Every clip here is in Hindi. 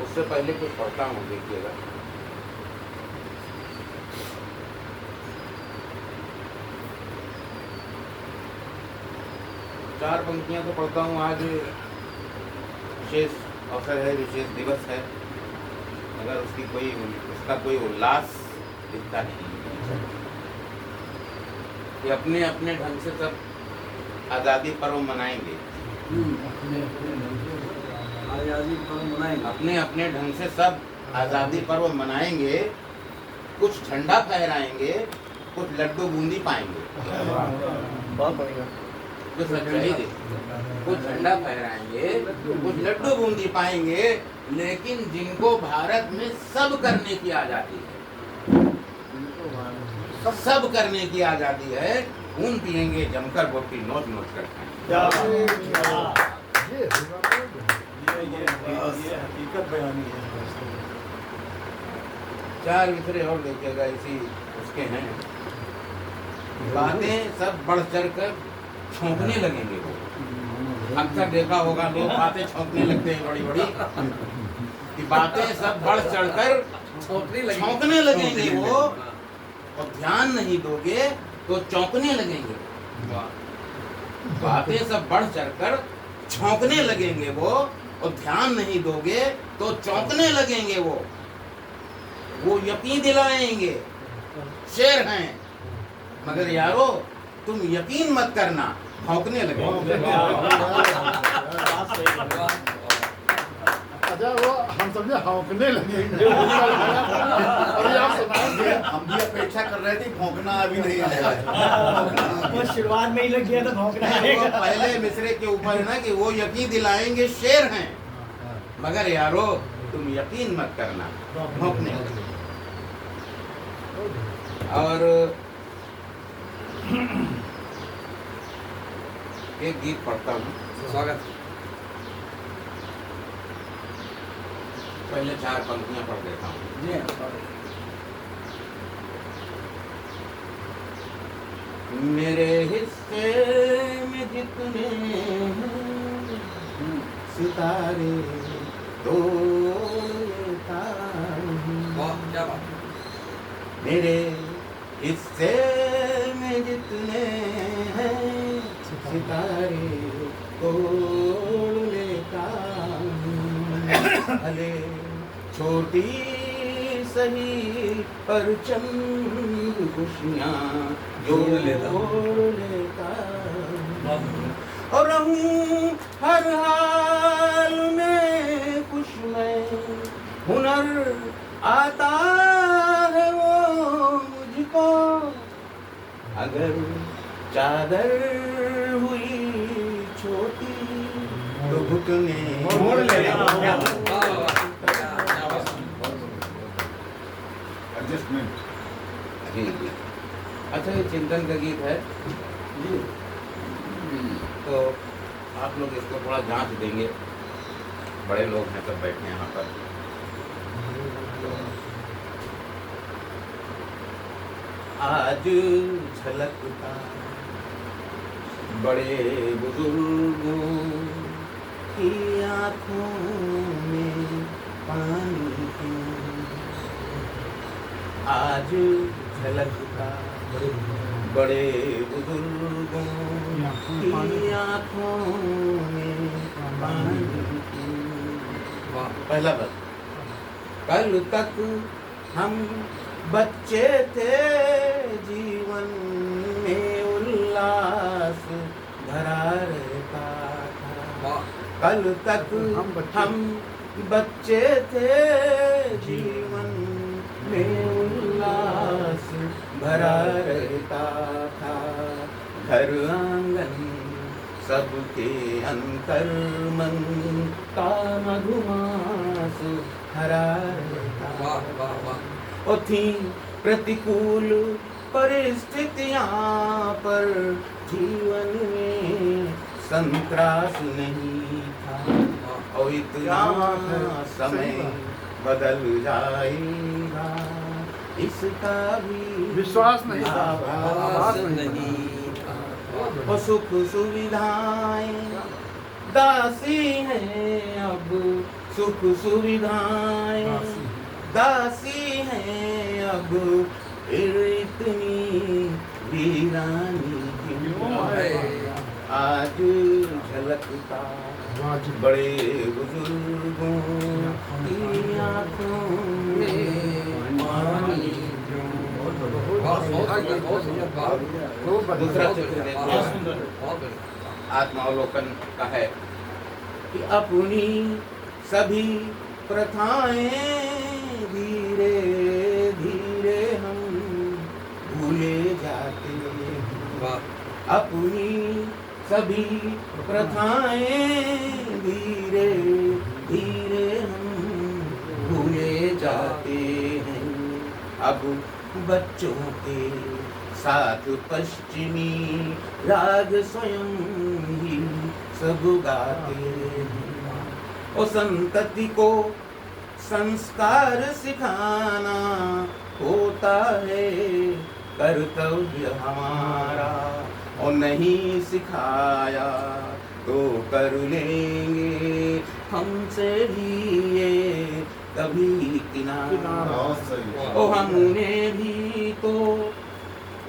उससे पहले कुछ पढ़ता हूँ, देखिएगा। चार पंक्तियाँ तो पढ़ता हूँ। आज विशेष अवसर है, विशेष दिवस है, मगर उसका कोई उल्लास दिखता नहीं। कि अपने अपने ढंग से सब आज़ादी पर्व मनाएंगे, अपने अपने ढंग से सब आज़ादी पर्व मनाएंगे। कुछ झंडा फहराएंगे, कुछ लड्डू बूंदी पाएंगे। बहुत बढ़िया। जो सच्चाई दे, कुछ झंडा फहराएंगे, कुछ लड्डू बूंदी पाएंगे। लेकिन जिनको भारत में सब करने की आज़ादी है, सब करने की आज़ादी है, खून पिएंगे जमकर, वोटी नोच नोच कर खाएंगे। हकीकत बयानी है। चार विषय और देखिएगा, इसी उसके हैं। बातें सब बढ़ चढ़ कर छौंकने लगेंगे वो। अक्सर देखा होगा, लोग बातें छौंकने लगते हैं बड़ी बड़ी, कि बातें सब बढ़ चढ़ कर छौंकने लगेंगे वो, और ध्यान नहीं दोगे तो चौंकने लगेंगे। बातें सब बढ़ चढ़ कर छौंकने लगेंगे वो, और ध्यान नहीं दोगे तो चौंकने लगेंगे वो यकीन दिलाएंगे शेर हैं, मगर यारो तुम यकीन मत करना, भौंकने लगेंगे। अच्छा, वो हम समझे भौंकने लगे। अभी आप सुनाएंगे। हम भी अपेक्षा कर रहे थे, भौंकना अभी नहीं आया है। वो शुरुआत में ही लग गया तो भौंकना वो पहले मिसरे के ऊपर है ना, कि वो यकीन दिलाएंगे शेर हैं, मगर यारो तुम यकीन मत करना, भौंकने लगेंगे। और एक गीत पढ़ता हूँ। स्वागत। पहले चार पंक्तियां पढ़ देता हूँ। मेरे हिस्से में जितने हैं सितारे तो वाह, क्या बात। मेरे हिस्से में जितने हैं सितारे तोड़ लेता हूँ। भले छोटी सही पर चंद खुशियाँ जोड़ लेता हूँ। और रहूं हर हाल में खुश मैं, हुनर आता है वो मुझको। अगर चादर हुई छोटी तो घुटने मोड़ लेना। एडजस्टमेंट। जी जी। अच्छा, ये चिंतन का गीत है जी, तो आप लोग इसको थोड़ा जांच देंगे। बड़े लोग हैं, सब बैठे हैं यहाँ पर। आज झलकता बड़े बुजुर्गों की आँखों में पानी क्यों। आज झलकता बड़े बुजुर्गों की आँखों में पानी क्यों। पहला बस, कल तक हम बच्चे थे, जीवन में उल्लास भरा रहता था। कल तक हम बच्चे थे, जीवन में उल्लास भरा रहता था। घर आंगन सबके अंतर मन का मधुमास हरा रहता। और थी प्रतिकूल परिस्थितियां, पर जीवन में संतरास नहीं था। और इतना समय बदल जाएगा, इसका भी विश्वास नहीं था, आभास नहीं था। और सुख सुविधाएं दासी हैं अब सुख सुविधाएं दासी हैं अब फिर इतनी वीरानी क्यों है आज झलकता बड़े बुजुर्गों की आंखों में पानी दूसरा चित्र देखते हैं आत्मावलोकन का है कि अपनी सभी प्रथाएं धीरे धीरे हम भूले जाते हैं अपनी सभी प्रथाएं धीरे धीरे हम भूले जाते हैं अब बच्चों के साथ पश्चिमी राग स्वयं ही सब गाते हैं और संतति को संस्कार सिखाना होता है कर्तव्य हमारा और नहीं सिखाया तो कर लेंगे हमसे भी ये कभी किनारा बहुत सही ओ हमने भी तो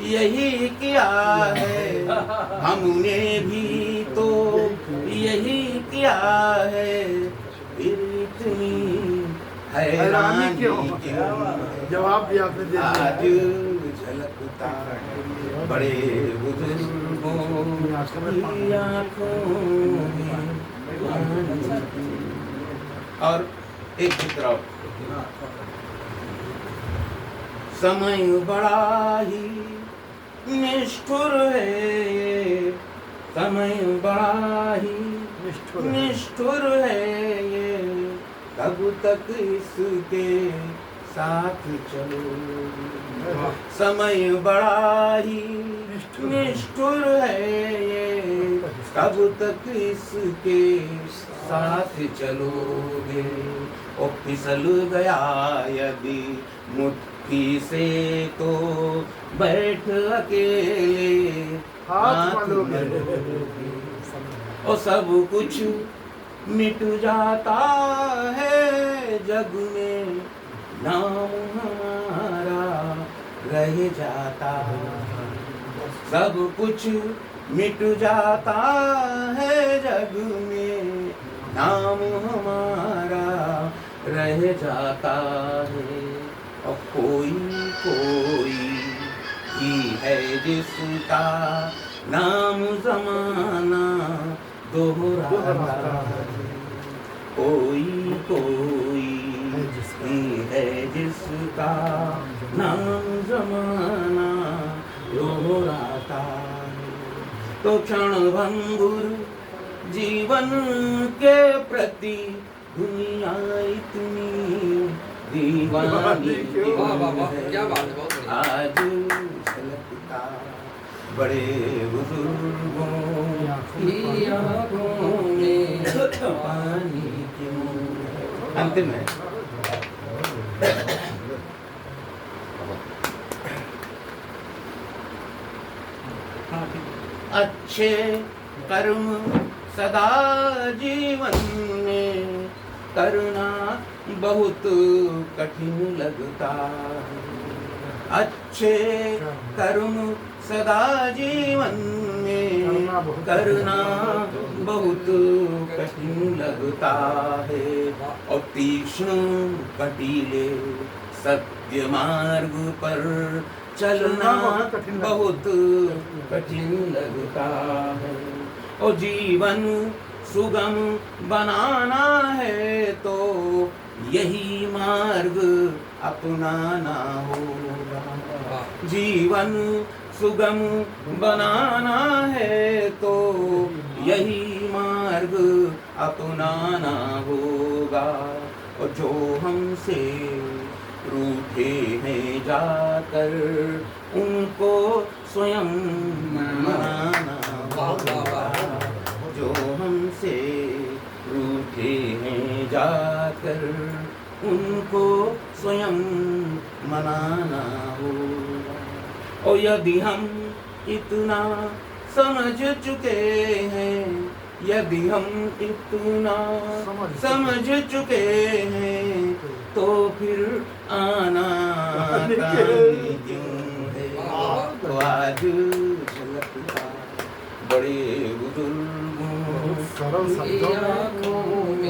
यही किया है हमने भी तो यही किया है फिर इतनी हैरानी क्यों जवाब भी आपने दे आज दिया झलकता बड़े बुजुर्गों की आंखों में और एक चित्र और। समय बड़ा ही निष्ठुर है ये समय बड़ा ही निष्ठुर है ये कब तक इसके साथ चलो समय बड़ा ही निष्ठुर है ये कब तक इसके साथ चलोगे ओ फिसल गया यदि मुट्ठी से तो बैठ अकेले हाथ मलोगे ओ सब कुछ मिट जाता है जग में नाम हमारा रह जाता सब कुछ मिट जाता है जग में नाम हमारा रह जाता है और कोई कोई ही है जिसका नाम जमाना दोहराता है कोई कोई ही है जिसका नाम जमाना दोहराता है तो क्षण भंगुर जीवन के प्रति दुनिया इतनी दीवानी वाह वाह वाह क्या बात है बहुत बढ़िया आज झलकता बड़े बुजुर्गों की आंखों में पानी क्यों अंतिम है अच्छे कर्म सदा जीवन में करना बहुत कठिन लगता है अच्छे कर्म सदा जीवन में करना बहुत कठिन लगता है और तीक्ष्ण कटीले सत्य मार्ग पर चलना बहुत कठिन लगता है और जीवन सुगम बनाना है तो यही मार्ग अपनाना होगा जीवन सुगम बनाना है तो यही मार्ग अपनाना होगा और जो हमसे रूठे हैं जाकर उनको स्वयं मनाना होगा जो हमसे रूठे हैं जाकर उनको स्वयं मनाना होगा और यदि हम इतना समझ चुके हैं यदि हम इतना समझ चुके हैं तो फिर आना काहे क्यों है। तो आज झलकता बड़े बुजुर्गों सरल की शब्दों में आँखों